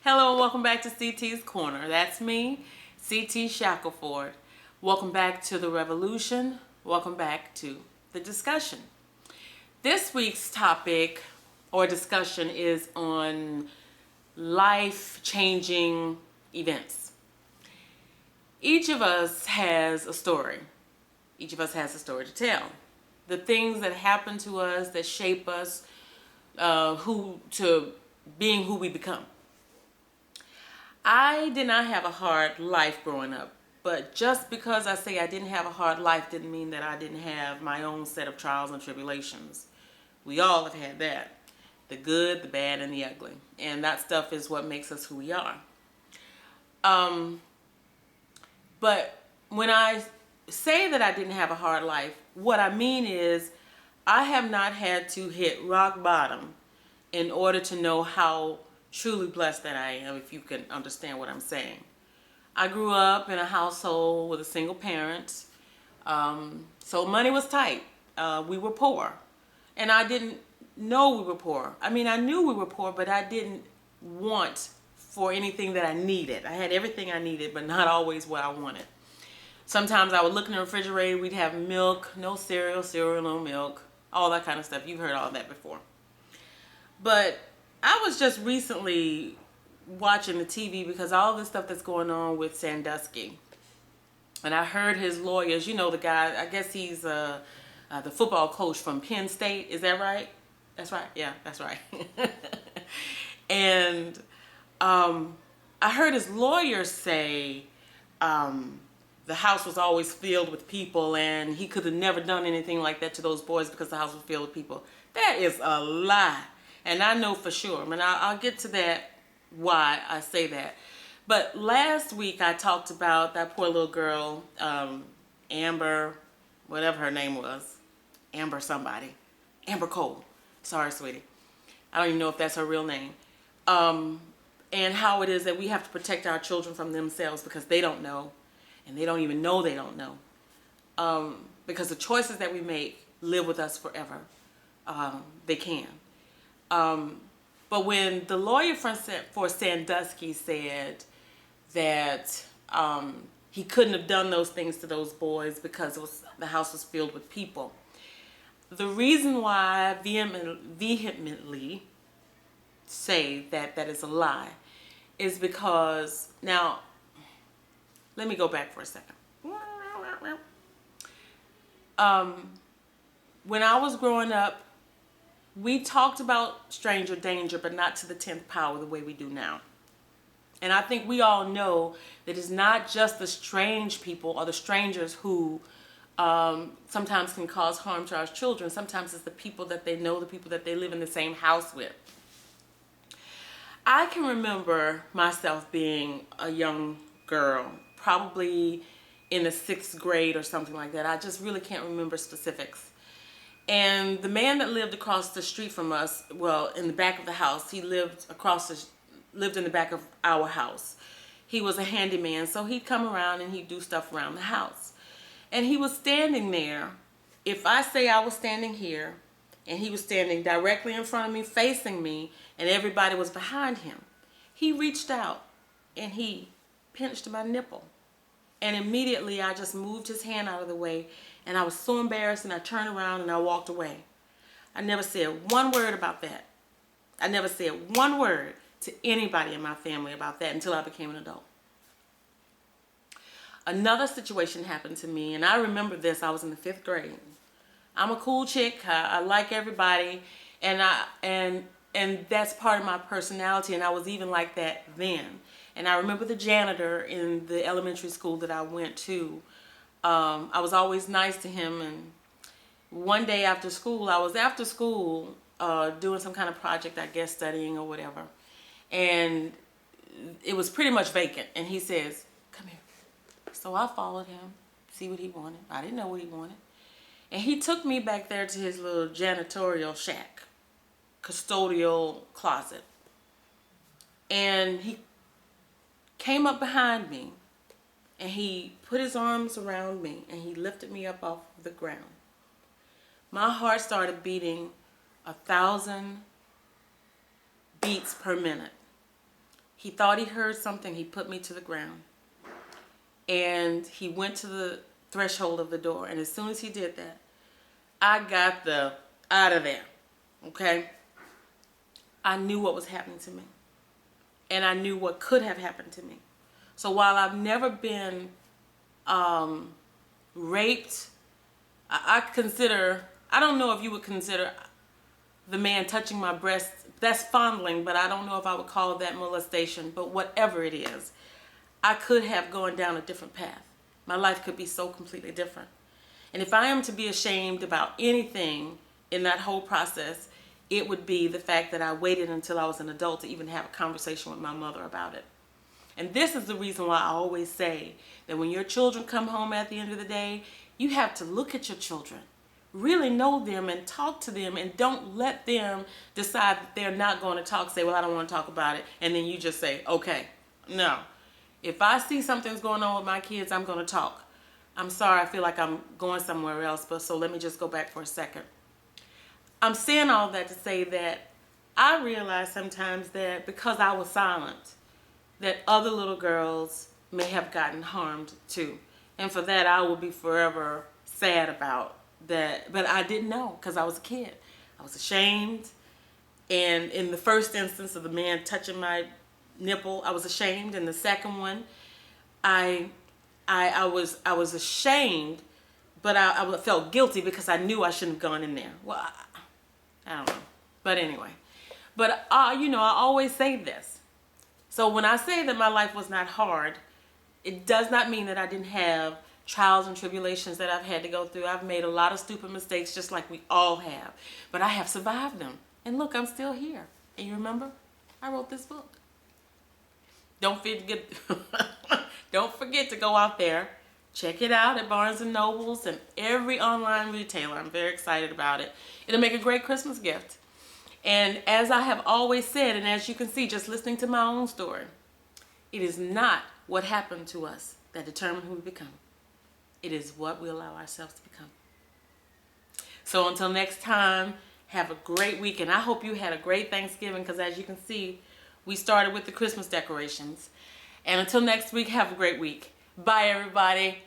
Hello and welcome back to CT's Corner. That's me, CT Shackleford. Welcome back to the revolution. Welcome back to the discussion. This week's topic or discussion is on life-changing events. Each of us has a story. Each of us has a story to tell. The things that happen to us that shape us to being who we become. I did not have a hard life growing up, but just because I say I didn't have a hard life didn't mean that I didn't have my own set of trials and tribulations. We all have had that. The good, the bad, and the ugly. And that stuff is what makes us who we are. But when I say that I didn't have a hard life, what I mean is I have not had to hit rock bottom in order to know how truly blessed that I am, if you can understand what I'm saying. I grew up in a household with a single parent, so money was tight. We were poor, and I didn't know we were poor. I mean, I knew we were poor, but I didn't want for anything that I needed. I had everything I needed, but not always what I wanted. Sometimes I would look in the refrigerator, we'd have milk, no cereal, no milk, all that kind of stuff. You've heard all that before. But I was just recently watching the TV because all this stuff that's going on with Sandusky. And I heard his lawyers, you know the guy, I guess he's the football coach from Penn State. Is that right? That's right. Yeah, that's right. And I heard his lawyers say the house was always filled with people and he could have never done anything like that to those boys because the house was filled with people. That is a lie. And I know for sure. I mean, I'll get to that, why I say that. But last week I talked about that poor little girl, Amber, whatever her name was. Amber somebody. Amber Cole. Sorry, sweetie. I don't even know if that's her real name. And how it is that we have to protect our children from themselves because they don't know. And they don't even know they don't know. Because the choices that we make live with us forever. They can. But when the lawyer for Sandusky said that he couldn't have done those things to those boys because the house was filled with people, the reason why I vehemently say that that is a lie is because, now, let me go back for a second. When I was growing up, we talked about stranger danger, but not to the 10th power the way we do now. And I think we all know that it's not just the strange people or the strangers who sometimes can cause harm to our children. Sometimes it's the people that they know, the people that they live in the same house with. I can remember myself being a young girl, probably in the 6th grade or something like that. I just really can't remember specifics. And the man that lived across the street from us, well, in the back of the house, he lived in the back of our house. He was a handyman, so he'd come around and he'd do stuff around the house. And he was standing there. If I say I was standing here, and he was standing directly in front of me, facing me, and everybody was behind him, he reached out and he pinched my nipple. And immediately I just moved his hand out of the way, and I was so embarrassed, and I turned around and I walked away. I never said one word about that. I never said one word to anybody in my family about that until I became an adult. Another situation happened to me, and I remember this. I was in the 5th grade. I'm a cool chick. I like everybody, and that's part of my personality, and I was even like that then. And I remember the janitor in the elementary school that I went to. I was always nice to him, and one day after school, I was doing some kind of project, I guess studying or whatever, and it was pretty much vacant, and he says, "Come here." So I followed him, see what he wanted. I didn't know what he wanted. And he took me back there to his little janitorial shack, custodial closet, and he came up behind me, and he put his arms around me, and he lifted me up off the ground. My heart started beating 1,000 beats per minute. He thought he heard something. He put me to the ground. And he went to the threshold of the door. And as soon as he did that, I got the out of there. Okay? I knew what was happening to me. And I knew what could have happened to me. So while I've never been raped, I don't know if you would consider the man touching my breast, that's fondling, but I don't know if I would call that molestation. But whatever it is, I could have gone down a different path. My life could be so completely different. And if I am to be ashamed about anything in that whole process, it would be the fact that I waited until I was an adult to even have a conversation with my mother about it. And this is the reason why I always say that when your children come home at the end of the day, you have to look at your children, really know them and talk to them, and don't let them decide that they're not going to talk, say, well, I don't want to talk about it, and then you just say, okay. No. If I see something's going on with my kids, I'm going to talk. I'm sorry, I feel like I'm going somewhere else, but so let me just go back for a second. I'm saying all that to say that I realize sometimes that because I was silent, that other little girls may have gotten harmed too. And for that, I will be forever sad about that. But I didn't know because I was a kid. I was ashamed. And in the first instance of the man touching my nipple, I was ashamed. And the second one, I was ashamed, but I felt guilty because I knew I shouldn't have gone in there. Well, I don't know. But anyway. But, I always say this. So when I say that my life was not hard, it does not mean that I didn't have trials and tribulations that I've had to go through. I've made a lot of stupid mistakes just like we all have. But I have survived them. And look, I'm still here. And you remember? I wrote this book. Don't forget to go out there. Check it out at Barnes & Nobles and every online retailer. I'm very excited about it. It'll make a great Christmas gift. And as I have always said, and as you can see, just listening to my own story, it is not what happened to us that determine who we become. It is what we allow ourselves to become. So until next time, have a great week. And I hope you had a great Thanksgiving because as you can see, we started with the Christmas decorations. And until next week, have a great week. Bye, everybody.